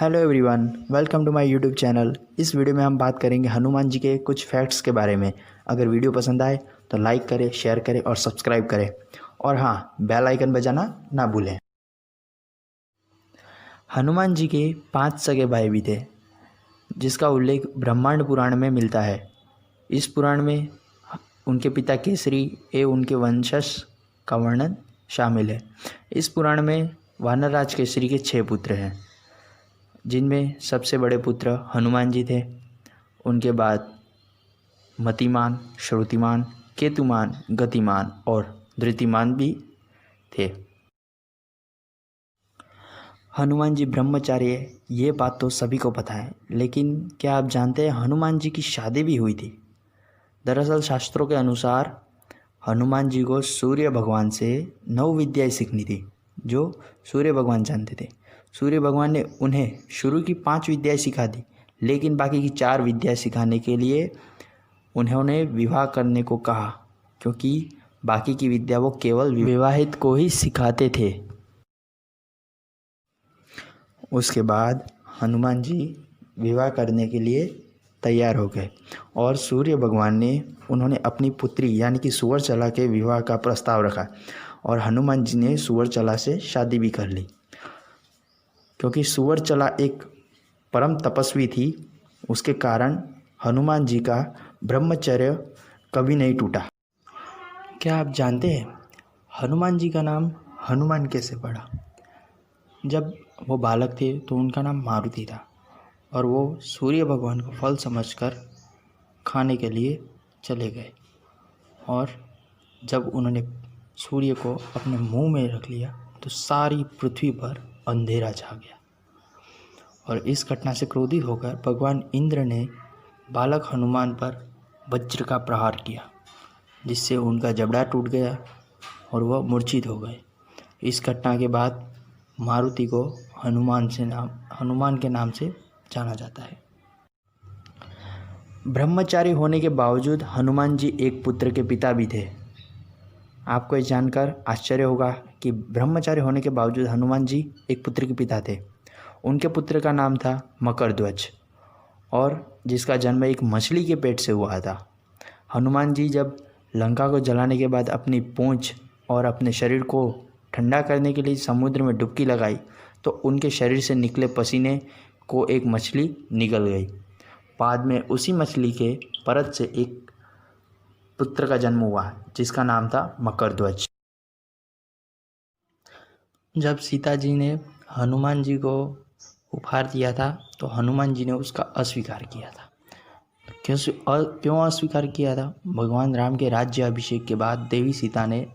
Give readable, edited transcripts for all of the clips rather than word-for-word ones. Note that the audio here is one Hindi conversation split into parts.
Hello everyone, welcome to my YouTube channel. इस वीडियो में हम बात करेंगे हनुमान जी के कुछ फैक्ट्स के बारे में। अगर वीडियो पसंद आए तो लाइक करें, शेयर करें और सब्सक्राइब करें। और हाँ, बेल आइकन बजाना ना भूलें। हनुमान जी के 5 सगे भाई भी थे, जिसका उल्लेख ब्रह्मांड पुराण में मिलता है। इस पुराण में उनके पिता केसरी एवं उनके वंशज का वर्णन शामिल है। इस पुराण में वानरराज केसरी के 6 पुत्र हैं, जिनमें सबसे बड़े पुत्र हनुमान जी थे। उनके बाद मतिमान, श्रुतिमान, केतुमान, गतिमान और धृतिमान भी थे। हनुमान जी ब्रह्मचारी है, ये बात तो सभी को पता है, लेकिन क्या आप जानते हैं हनुमान जी की शादी भी हुई थी? दरअसल शास्त्रों के अनुसार हनुमान जी को सूर्य भगवान से 9 विद्याएं सीखनी थी, जो सूर्य भगवान जानते थे। सूर्य भगवान ने उन्हें शुरू की 5 विद्याएं सिखा दी, लेकिन बाकी की 4 विद्याएं सिखाने के लिए उन्होंने विवाह करने को कहा, क्योंकि बाकी की विद्या वो केवल विवाहित को ही सिखाते थे। उसके बाद हनुमान जी विवाह करने के लिए तैयार हो गए और सूर्य भगवान ने उन्होंने अपनी पुत्री यानी कि सुवर्चला के विवाह का प्रस्ताव रखा और हनुमान जी ने सुवर्चला से शादी भी कर ली। क्योंकि सुवर्चला एक परम तपस्वी थी, उसके कारण हनुमान जी का ब्रह्मचर्य कभी नहीं टूटा। क्या आप जानते हैं हनुमान जी का नाम हनुमान कैसे पड़ा? जब वो बालक थे तो उनका नाम मारुति था और वो सूर्य भगवान को फल समझकर खाने के लिए चले गए, और जब उन्होंने सूर्य को अपने मुंह में रख लिया तो सारी पृथ्वी पर अंधेरा छा गया। और इस घटना से क्रोधित होकर भगवान इंद्र ने बालक हनुमान पर वज्र का प्रहार किया, जिससे उनका जबड़ा टूट गया और वह मूर्छित हो गए। इस घटना के बाद मारुति को हनुमान के नाम से जाना जाता है। ब्रह्मचारी होने के बावजूद हनुमान जी एक पुत्र के पिता भी थे। आपको ये जानकर आश्चर्य होगा कि ब्रह्मचारी होने के बावजूद हनुमान जी एक पुत्र के पिता थे। उनके पुत्र का नाम था मकरध्वज, और जिसका जन्म एक मछली के पेट से हुआ था। हनुमान जी जब लंका को जलाने के बाद अपनी पूंछ और अपने शरीर को ठंडा करने के लिए समुद्र में डुबकी लगाई, तो उनके शरीर से निकले पसीने को एक मछली निगल गई। बाद में उसी मछली के परत से एक पुत्र का जन्म हुआ, जिसका नाम था मकरध्वज। जब सीता जी ने हनुमान जी को उपहार दिया था तो हनुमान जी ने उसका अस्वीकार किया था। क्यों अस्वीकार किया था? भगवान राम के राज्य अभिषेक के बाद देवी सीता ने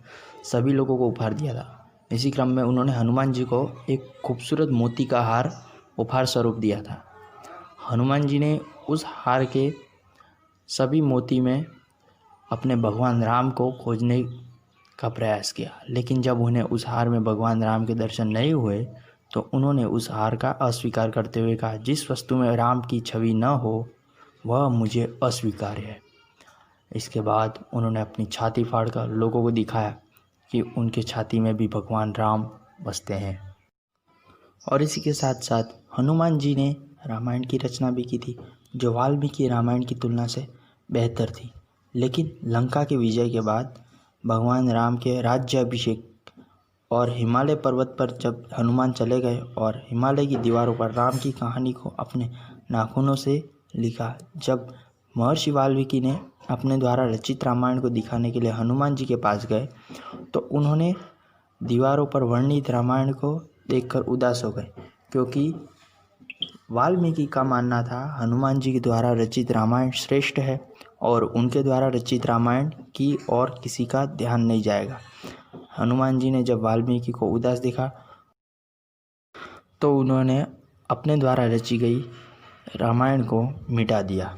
सभी लोगों को उपहार दिया था। इसी क्रम में उन्होंने हनुमान जी को एक खूबसूरत मोती का हार उपहार स्वरूप दिया था। हनुमान जी ने उस हार के सभी मोती में अपने भगवान राम को खोजने का प्रयास किया, लेकिन जब उन्हें उस हार में भगवान राम के दर्शन नहीं हुए तो उन्होंने उस हार का अस्वीकार करते हुए कहा, जिस वस्तु में राम की छवि न हो वह मुझे अस्वीकार्य है। इसके बाद उन्होंने अपनी छाती फाड़कर लोगों को दिखाया कि उनके छाती में भी भगवान राम बसते हैं। और इसी के साथ साथ हनुमान जी ने रामायण की रचना भी की थी, जो वाल्मीकि रामायण की तुलना से बेहतर थी। लेकिन लंका के विजय के बाद भगवान राम के राज्य अभिषेक और हिमालय पर्वत पर जब हनुमान चले गए और हिमालय की दीवारों पर राम की कहानी को अपने नाखूनों से लिखा, जब महर्षि वाल्मीकि ने अपने द्वारा रचित रामायण को दिखाने के लिए हनुमान जी के पास गए तो उन्होंने दीवारों पर वर्णित रामायण को देखकर उदास हो गए, क्योंकि वाल्मीकि का मानना था हनुमान जी के द्वारा रचित रामायण श्रेष्ठ है और उनके द्वारा रचित रामायण की और किसी का ध्यान नहीं जाएगा। हनुमान जी ने जब वाल्मीकि को उदास देखा तो उन्होंने अपने द्वारा रची गई रामायण को मिटा दिया।